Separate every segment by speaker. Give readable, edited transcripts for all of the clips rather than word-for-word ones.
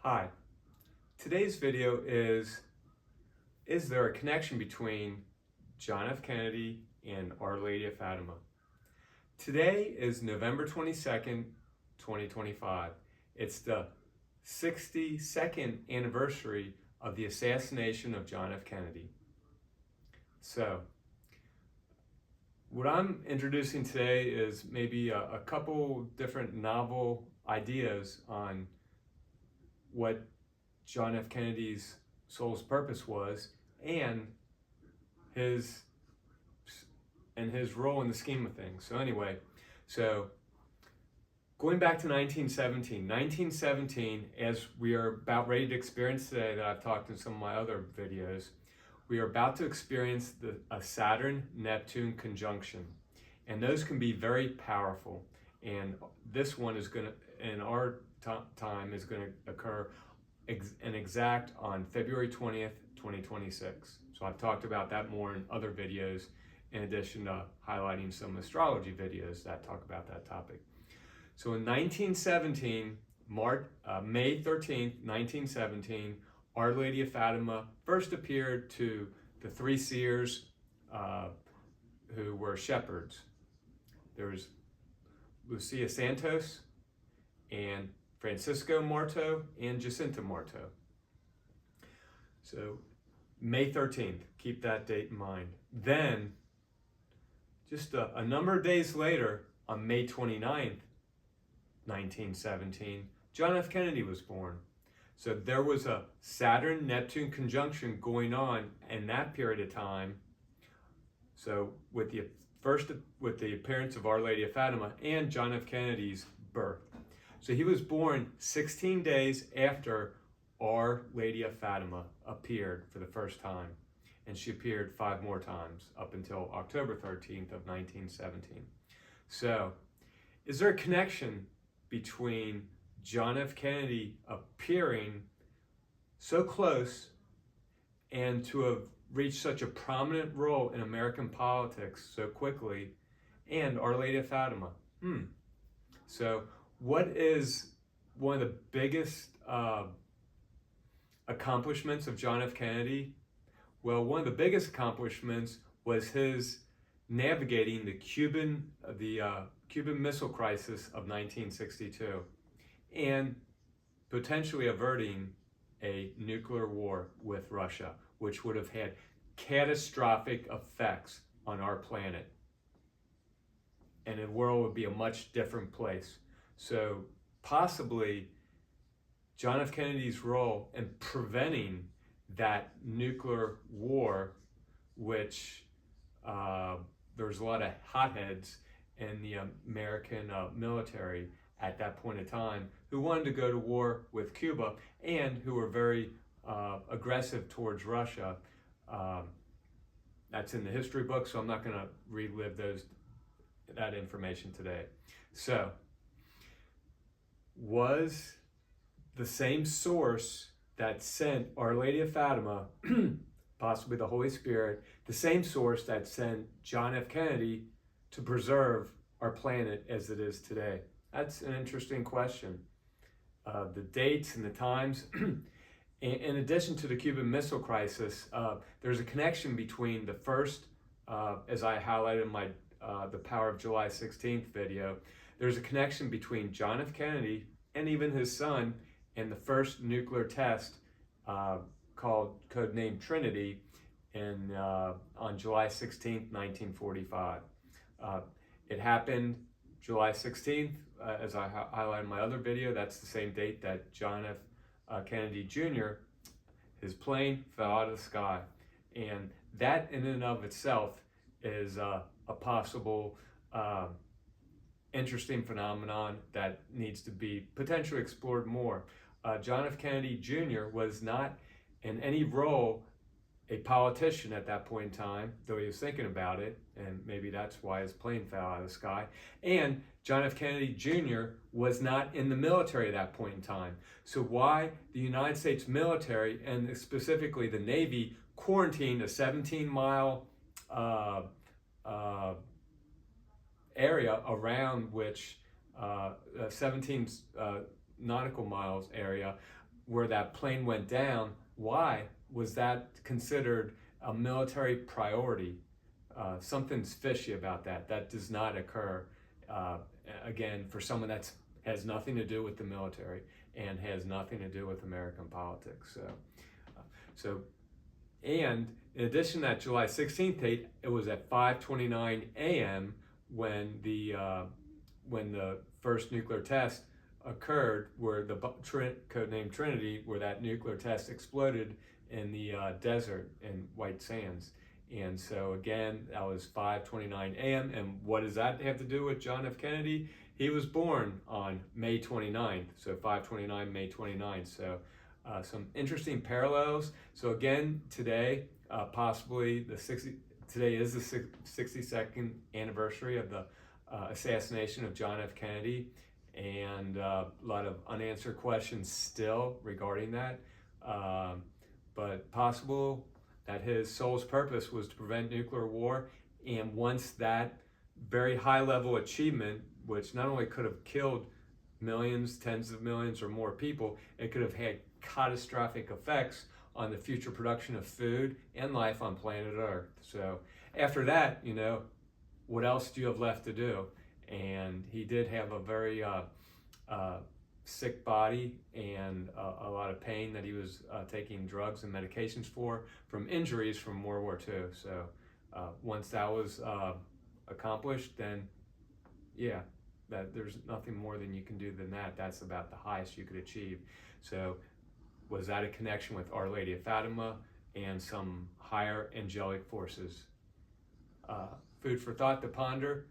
Speaker 1: Hi, today's video is there a connection between John F. Kennedy and Our Lady of Fatima? Today is November 22nd, 2025. It's the 62nd anniversary of the assassination of John F. Kennedy. So, what I'm introducing today is maybe a couple different novel ideas on what John F. Kennedy's soul's purpose was and his his role in the scheme of things. So anyway, going back to 1917, as we are about ready to experience today, that I've talked in some of my other videos, we are about to experience a Saturn-Neptune conjunction. And those can be very powerful. And this one is going to, in our time, is going to occur exact on February 20th, 2026. So I've talked about that more in other videos, in addition to highlighting some astrology videos that talk about that topic. So in 1917, May 13th, 1917, Our Lady of Fatima first appeared to the three seers who were shepherds. There was Lucia Santos and Francisco Marto and Jacinta Marto. So May 13th, keep that date in mind. Then, just a number of days later, on May 29th, 1917, John F. Kennedy was born. So there was a Saturn-Neptune conjunction going on in that period of time. So with the appearance of Our Lady of Fatima and John F. Kennedy's birth. So he was born 16 days after Our Lady of Fatima appeared for the first time. And she appeared 5 more times up until October 13th of 1917. So, is there a connection between John F. Kennedy appearing so close and to have reached such a prominent role in American politics so quickly and Our Lady of Fatima? So, what is one of the biggest accomplishments of John F. Kennedy? Well, one of the biggest accomplishments was his navigating the Cuban Missile Crisis of 1962 and potentially averting a nuclear war with Russia, which would have had catastrophic effects on our planet. And the world would be a much different place. So possibly John F. Kennedy's role in preventing that nuclear war, which there's a lot of hotheads in the American military at that point in time who wanted to go to war with Cuba and who were very aggressive towards Russia. That's in the history book, so I'm not going to relive that information today. So, was the same source that sent Our Lady of Fatima, possibly the Holy Spirit, the same source that sent John F. Kennedy to preserve our planet as it is today? That's an interesting question. The dates and the times. In addition to the Cuban Missile Crisis, there's a connection between the first, as I highlighted in my The Power of July 16th video, there's a connection between John F. Kennedy and even his son and the first nuclear test codenamed Trinity on July 16th, 1945. It happened July 16th, as I highlighted in my other video. That's the same date that John F. Kennedy Jr., his plane fell out of the sky. And that in and of itself is a possible interesting phenomenon that needs to be potentially explored more. John F. Kennedy Jr. was not in any role a politician at that point in time, though he was thinking about it, and maybe that's why his plane fell out of the sky. And John F. Kennedy Jr. was not in the military at that point in time. So why the United States military, and specifically the Navy, quarantined a 17-mile area around which 17 nautical miles area where that plane went down, why was that considered a military priority? Something's fishy about that. That does not occur. Uh, Again, for someone that has nothing to do with the military and has nothing to do with American politics. So, and in addition to that July 16th date, it was at 5:29 a.m. when the first nuclear test occurred, where the codenamed Trinity, where that nuclear test exploded in the desert in White Sands. And so again, that was 5:29 a.m. And what does that have to do with John F. Kennedy? He was born on May 29th, so 5:29, May 29th. So some interesting parallels. So again, today, possibly today is the 62nd anniversary of the assassination of John F. Kennedy, and a lot of unanswered questions still regarding that. But possible that his soul's purpose was to prevent nuclear war, and once that very high level achievement, which not only could have killed millions, tens of millions, or more people, it could have had catastrophic effects on the future production of food and life on planet Earth. So after that, what else do you have left to do? And he did have a very sick body and a lot of pain that he was taking drugs and medications for from injuries from World War II. So once that was accomplished, then yeah, that there's nothing more than you can do than that. That's about the highest you could achieve. So was that a connection with Our Lady of Fatima and some higher angelic forces? Food for thought to ponder.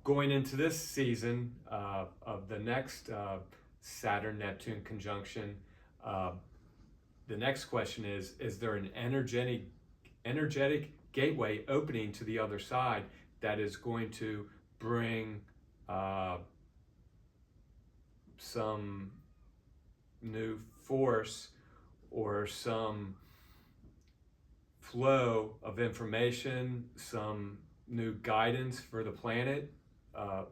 Speaker 1: Going into this season of the next Saturn-Neptune conjunction, the next question is there an energetic gateway opening to the other side that is going to bring some new force or some flow of information, some new guidance for the planet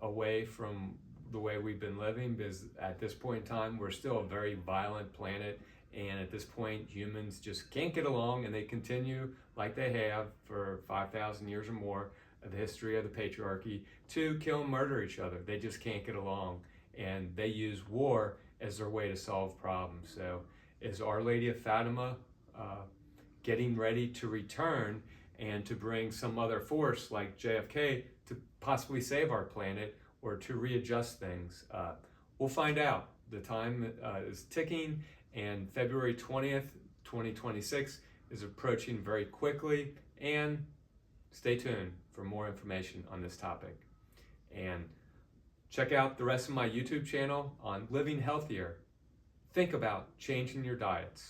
Speaker 1: away from the way we've been living? Because at this point in time, we're still a very violent planet, and at this point, humans just can't get along, and they continue like they have for 5,000 years or more of the history of the patriarchy to kill and murder each other. They just can't get along, and they use war as their way to solve problems. So is Our Lady of Fatima getting ready to return and to bring some other force like JFK to possibly save our planet or to readjust things? We'll find out. The time is ticking, and February 20th, 2026 is approaching very quickly, and stay tuned for more information on this topic. And check out the rest of my YouTube channel on living healthier. Think about changing your diets.